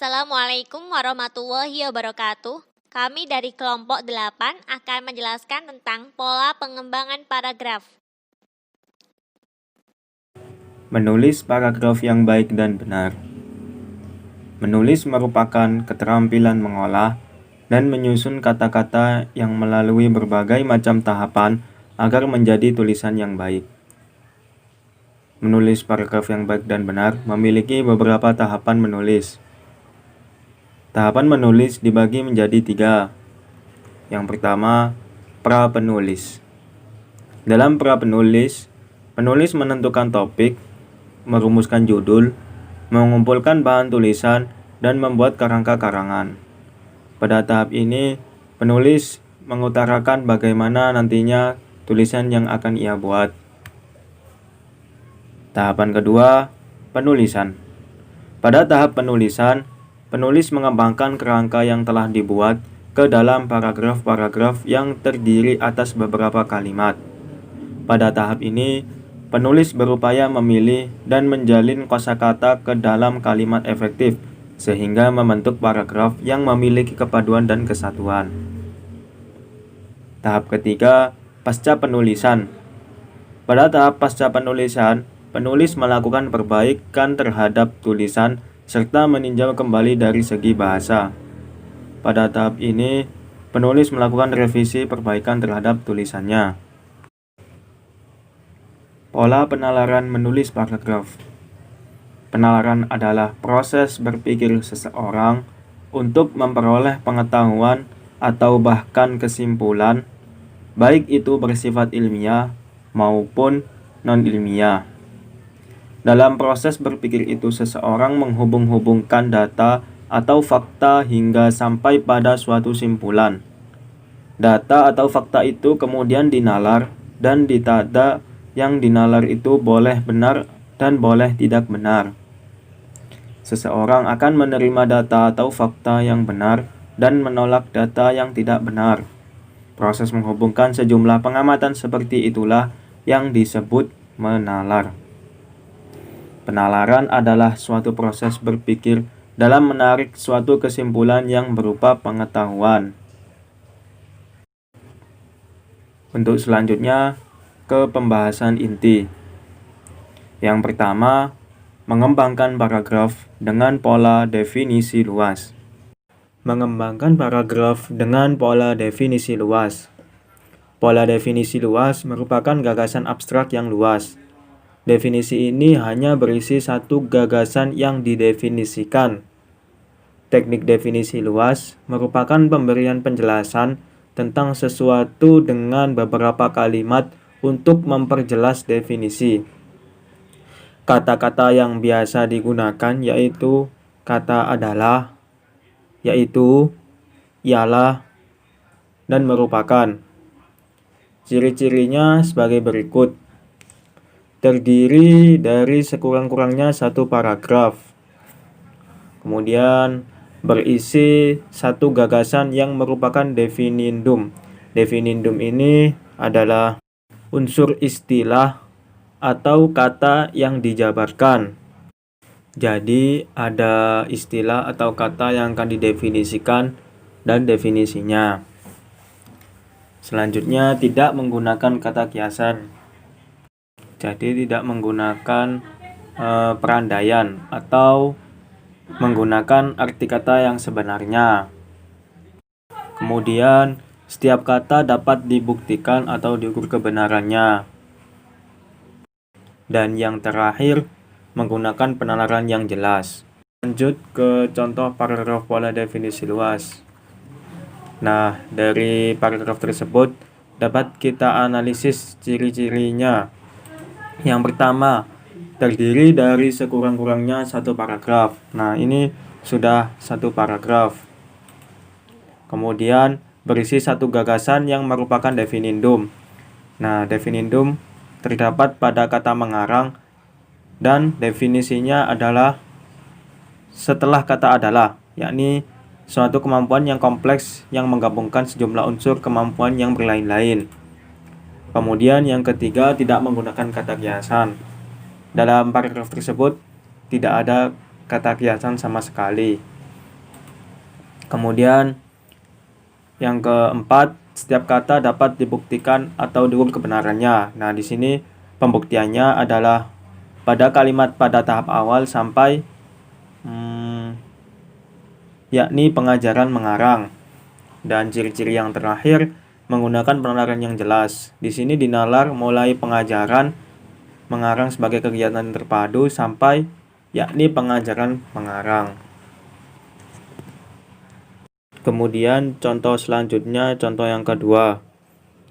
Assalamualaikum warahmatullahi wabarakatuh. Kami dari kelompok 8 akan menjelaskan tentang pola pengembangan paragraf. Menulis paragraf yang baik dan benar. Menulis merupakan keterampilan mengolah dan menyusun kata-kata yang melalui berbagai macam tahapan agar menjadi tulisan yang baik. Menulis paragraf yang baik dan benar memiliki beberapa tahapan menulis. Tahapan menulis dibagi menjadi 3. Yang pertama, pra-penulis. Dalam pra-penulis, penulis menentukan topik, merumuskan judul, mengumpulkan bahan tulisan, dan membuat kerangka karangan. Pada tahap ini, penulis mengutarakan bagaimana nantinya tulisan yang akan ia buat. Tahapan kedua, penulisan. Pada tahap penulisan, penulis mengembangkan kerangka yang telah dibuat ke dalam paragraf-paragraf yang terdiri atas beberapa kalimat. Pada tahap ini, penulis berupaya memilih dan menjalin kosakata ke dalam kalimat efektif, sehingga membentuk paragraf yang memiliki kepaduan dan kesatuan. Tahap ketiga, pasca penulisan. Pada tahap pasca penulisan, penulis melakukan perbaikan terhadap tulisan serta meninjau kembali dari segi bahasa. Pada tahap ini, penulis melakukan revisi perbaikan terhadap tulisannya. Pola penalaran menulis paragraf. Penalaran adalah proses berpikir seseorang untuk memperoleh pengetahuan atau bahkan kesimpulan, baik itu bersifat ilmiah maupun non-ilmiah. Dalam proses berpikir itu, seseorang menghubung-hubungkan data atau fakta hingga sampai pada suatu simpulan. Data atau fakta itu kemudian dinalar dan ditata. Yang dinalar itu boleh benar dan boleh tidak benar. Seseorang akan menerima data atau fakta yang benar dan menolak data yang tidak benar. Proses menghubungkan sejumlah pengamatan seperti itulah yang disebut menalar. Penalaran adalah suatu proses berpikir dalam menarik suatu kesimpulan yang berupa pengetahuan. Untuk selanjutnya, ke pembahasan inti. Yang pertama, mengembangkan paragraf dengan pola definisi luas. Mengembangkan paragraf dengan pola definisi luas. Pola definisi luas merupakan gagasan abstrak yang luas. Definisi ini hanya berisi satu gagasan yang didefinisikan. Teknik definisi luas merupakan pemberian penjelasan tentang sesuatu dengan beberapa kalimat untuk memperjelas definisi. Kata-kata yang biasa digunakan yaitu kata adalah, yaitu, ialah, dan merupakan. Ciri-cirinya sebagai berikut. Terdiri dari sekurang-kurangnya satu paragraf. Kemudian berisi satu gagasan yang merupakan definindum. Definindum ini adalah unsur istilah atau kata yang dijabarkan. Jadi ada istilah atau kata yang akan didefinisikan dan definisinya. Selanjutnya, tidak menggunakan kata kiasan. Jadi tidak menggunakan perandaian atau menggunakan arti kata yang sebenarnya. Kemudian setiap kata dapat dibuktikan atau diukur kebenarannya. Dan yang terakhir, menggunakan penalaran yang jelas. Lanjut ke contoh paragraf pola definisi luas. Nah, dari paragraf tersebut dapat kita analisis ciri-cirinya. Yang pertama, terdiri dari sekurang-kurangnya satu paragraf. Nah, ini sudah satu paragraf. Kemudian berisi satu gagasan yang merupakan definindum. Nah, definindum terdapat pada kata mengarang dan definisinya adalah setelah kata adalah, yakni suatu kemampuan yang kompleks yang menggabungkan sejumlah unsur kemampuan yang berlain-lain. Kemudian yang ketiga, tidak menggunakan kata kiasan. Dalam paragraf tersebut tidak ada kata kiasan sama sekali. Kemudian yang keempat, setiap kata dapat dibuktikan atau diukur kebenarannya. Nah, di sini pembuktiannya adalah pada kalimat pada tahap awal sampai yakni pengajaran mengarang. Dan ciri-ciri yang terakhir menggunakan penalaran yang jelas. Di sini dinalar mulai pengajaran mengarang sebagai kegiatan terpadu sampai yakni pengajaran mengarang. Kemudian contoh selanjutnya, contoh yang kedua.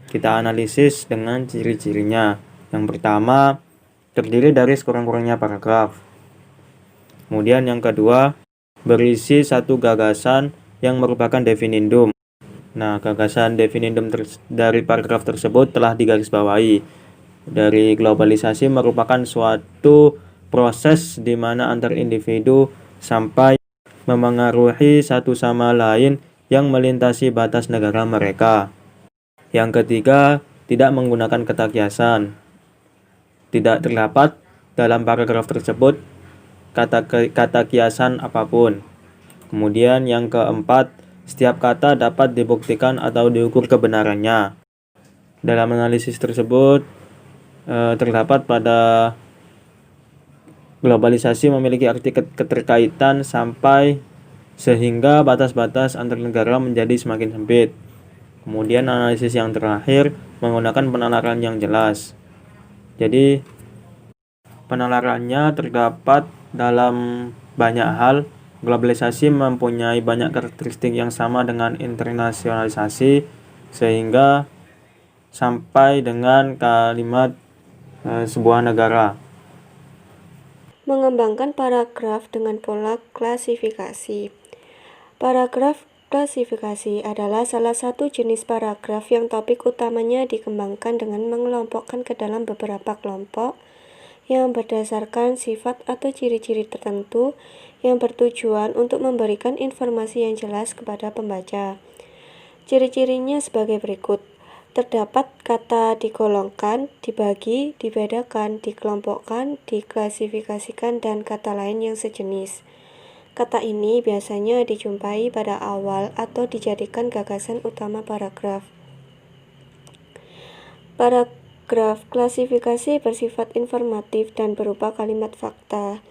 Kita analisis dengan ciri-cirinya. Yang pertama, terdiri dari sekurang-kurangnya paragraf. Kemudian yang kedua, berisi satu gagasan yang merupakan definindum. Nah, gagasan definindum dari paragraf tersebut telah digarisbawahi. Dari globalisasi merupakan suatu proses di mana antar individu sampai memengaruhi satu sama lain yang melintasi batas negara mereka. Yang ketiga, tidak menggunakan kata kiasan. Tidak terdapat dalam paragraf tersebut kata kiasan apapun. Kemudian yang keempat, setiap kata dapat dibuktikan atau diukur kebenarannya. Dalam analisis tersebut terdapat pada globalisasi memiliki arti keterkaitan sampai sehingga batas-batas antar negara menjadi semakin sempit. Kemudian analisis yang terakhir menggunakan penalaran yang jelas. Jadi penalarannya terdapat dalam banyak hal. Globalisasi mempunyai banyak karakteristik yang sama dengan internasionalisasi sehingga sampai dengan kalimat sebuah negara. Mengembangkan paragraf dengan pola klasifikasi. Paragraf klasifikasi adalah salah satu jenis paragraf yang topik utamanya dikembangkan dengan mengelompokkan ke dalam beberapa kelompok yang berdasarkan sifat atau ciri-ciri tertentu yang bertujuan untuk memberikan informasi yang jelas kepada pembaca. Ciri-cirinya sebagai berikut. Terdapat kata digolongkan, dibagi, dibedakan, dikelompokkan, diklasifikasikan, dan kata lain yang sejenis. Kata ini biasanya dijumpai pada awal atau dijadikan gagasan utama paragraf. Paragraf klasifikasi bersifat informatif dan berupa kalimat fakta.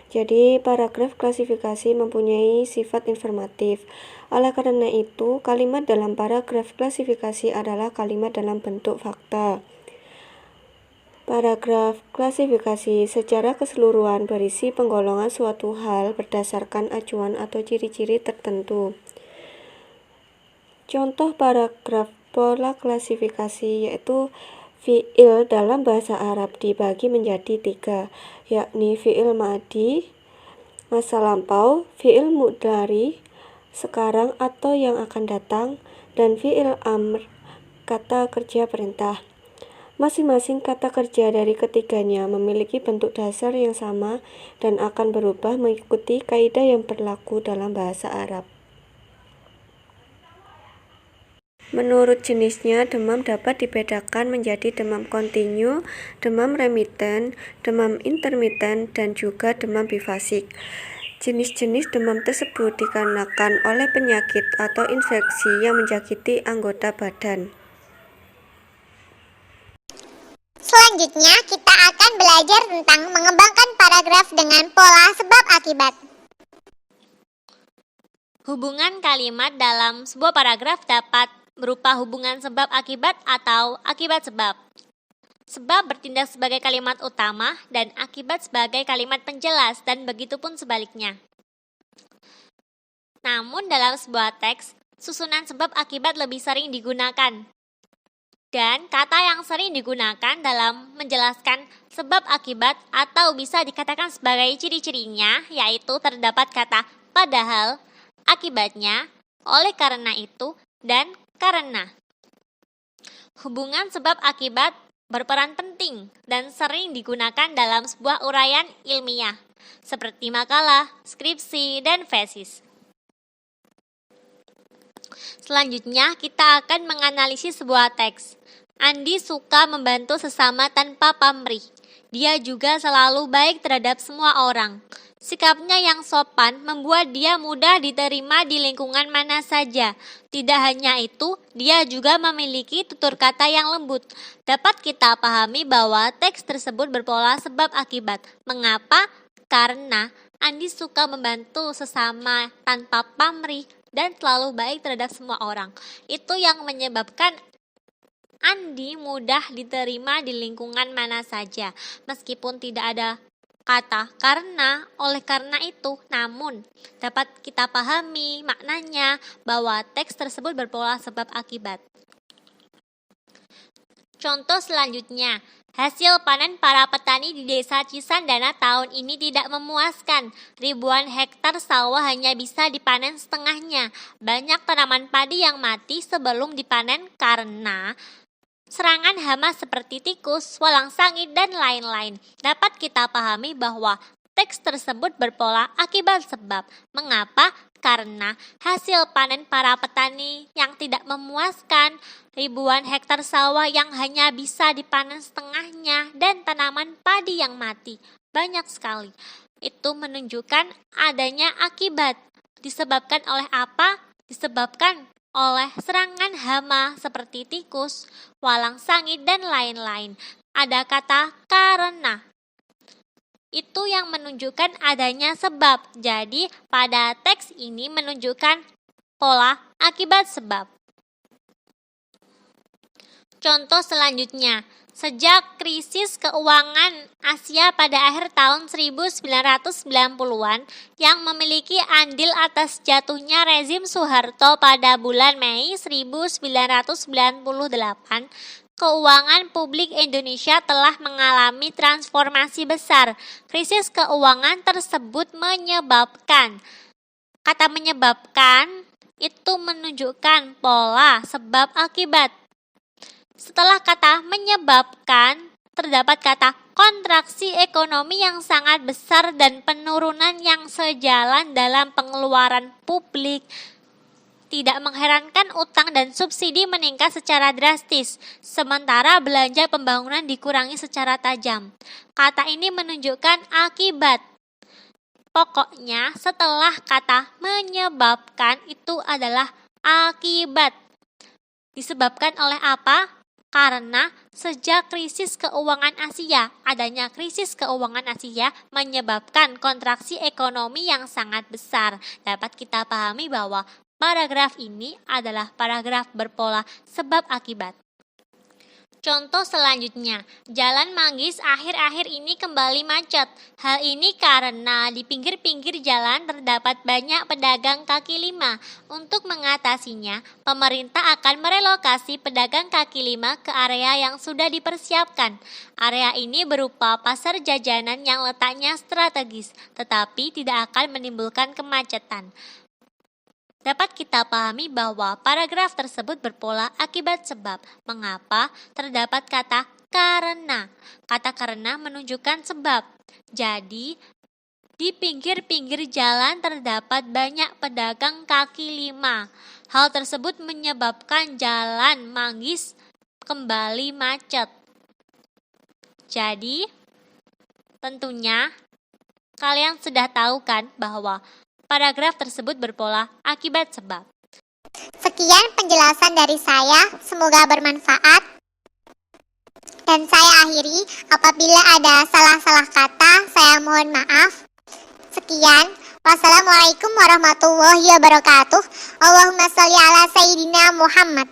Jadi, paragraf klasifikasi mempunyai sifat informatif. Oleh karena itu, kalimat dalam paragraf klasifikasi adalah kalimat dalam bentuk fakta. Paragraf klasifikasi secara keseluruhan berisi penggolongan suatu hal berdasarkan acuan atau ciri-ciri tertentu. Contoh paragraf pola klasifikasi yaitu fi'il dalam bahasa Arab dibagi menjadi 3, yakni fi'il madi, masa lampau, fi'il mudhari, sekarang atau yang akan datang, dan fi'il amr, kata kerja perintah. Masing-masing kata kerja dari ketiganya memiliki bentuk dasar yang sama dan akan berubah mengikuti kaidah yang berlaku dalam bahasa Arab. Menurut jenisnya, demam dapat dibedakan menjadi demam kontinu, demam remiten, demam intermiten, dan juga demam bifasik. Jenis-jenis demam tersebut dikarenakan oleh penyakit atau infeksi yang menjangkiti anggota badan. Selanjutnya, kita akan belajar tentang mengembangkan paragraf dengan pola sebab akibat. Hubungan kalimat dalam sebuah paragraf dapat berupa hubungan sebab akibat atau akibat sebab. Sebab bertindak sebagai kalimat utama dan akibat sebagai kalimat penjelas dan begitu pun sebaliknya. Namun dalam sebuah teks, susunan sebab akibat lebih sering digunakan. Dan kata yang sering digunakan dalam menjelaskan sebab akibat atau bisa dikatakan sebagai ciri-cirinya yaitu terdapat kata padahal, akibatnya, oleh karena itu, dan karena. Hubungan sebab akibat berperan penting dan sering digunakan dalam sebuah uraian ilmiah, seperti makalah, skripsi, dan tesis. Selanjutnya, kita akan menganalisis sebuah teks. Andi suka membantu sesama tanpa pamrih. Dia juga selalu baik terhadap semua orang. Sikapnya yang sopan membuat dia mudah diterima di lingkungan mana saja. Tidak hanya itu, dia juga memiliki tutur kata yang lembut. Dapat kita pahami bahwa teks tersebut berpola sebab akibat. Mengapa? Karena Andi suka membantu sesama tanpa pamrih dan selalu baik terhadap semua orang. Itu yang menyebabkan Andi mudah diterima di lingkungan mana saja, meskipun tidak ada kata karena, oleh karena itu, namun dapat kita pahami maknanya bahwa teks tersebut berpola sebab akibat. Contoh selanjutnya, hasil panen para petani di desa Cisandana tahun ini tidak memuaskan. Ribuan hektar sawah hanya bisa dipanen setengahnya. Banyak tanaman padi yang mati sebelum dipanen karena serangan hama seperti tikus, walang sangit, dan lain-lain. Dapat kita pahami bahwa teks tersebut berpola akibat sebab. Mengapa? Karena hasil panen para petani yang tidak memuaskan, ribuan hektar sawah yang hanya bisa dipanen setengahnya, dan tanaman padi yang mati. Banyak sekali. Itu menunjukkan adanya akibat. Disebabkan oleh apa? Disebabkan oleh serangan hama seperti tikus, walang sangit, dan lain-lain. Ada kata karena. Itu yang menunjukkan adanya sebab. Jadi, pada teks ini menunjukkan pola akibat sebab. Contoh selanjutnya, sejak krisis keuangan Asia pada akhir tahun 1990-an yang memiliki andil atas jatuhnya rezim Soeharto pada bulan Mei 1998, keuangan publik Indonesia telah mengalami transformasi besar. Krisis keuangan tersebut menyebabkan, kata menyebabkan itu menunjukkan pola sebab akibat. Setelah kata menyebabkan, terdapat kata kontraksi ekonomi yang sangat besar dan penurunan yang sejalan dalam pengeluaran publik. Tidak mengherankan utang dan subsidi meningkat secara drastis, sementara belanja pembangunan dikurangi secara tajam. Kata ini menunjukkan akibat. Pokoknya setelah kata menyebabkan itu adalah akibat. Disebabkan oleh apa? Karena sejak krisis keuangan Asia, adanya krisis keuangan Asia menyebabkan kontraksi ekonomi yang sangat besar. Dapat kita pahami bahwa paragraf ini adalah paragraf berpola sebab akibat. Contoh selanjutnya, Jalan Manggis akhir-akhir ini kembali macet. Hal ini karena di pinggir-pinggir jalan terdapat banyak pedagang kaki lima. Untuk mengatasinya, pemerintah akan merelokasi pedagang kaki lima ke area yang sudah dipersiapkan. Area ini berupa pasar jajanan yang letaknya strategis, tetapi tidak akan menimbulkan kemacetan. Dapat kita pahami bahwa paragraf tersebut berpola akibat sebab. Mengapa? Terdapat kata karena. Kata karena menunjukkan sebab. Jadi, di pinggir-pinggir jalan terdapat banyak pedagang kaki lima. Hal tersebut menyebabkan Jalan Manggis kembali macet. Jadi, tentunya kalian sudah tahu kan bahwa paragraf tersebut berpola akibat sebab. Sekian penjelasan dari saya, semoga bermanfaat. Dan saya akhiri, apabila ada salah-salah kata, saya mohon maaf. Sekian, wassalamualaikum warahmatullahi wabarakatuh. Allahumma sholli ala Sayyidina Muhammad.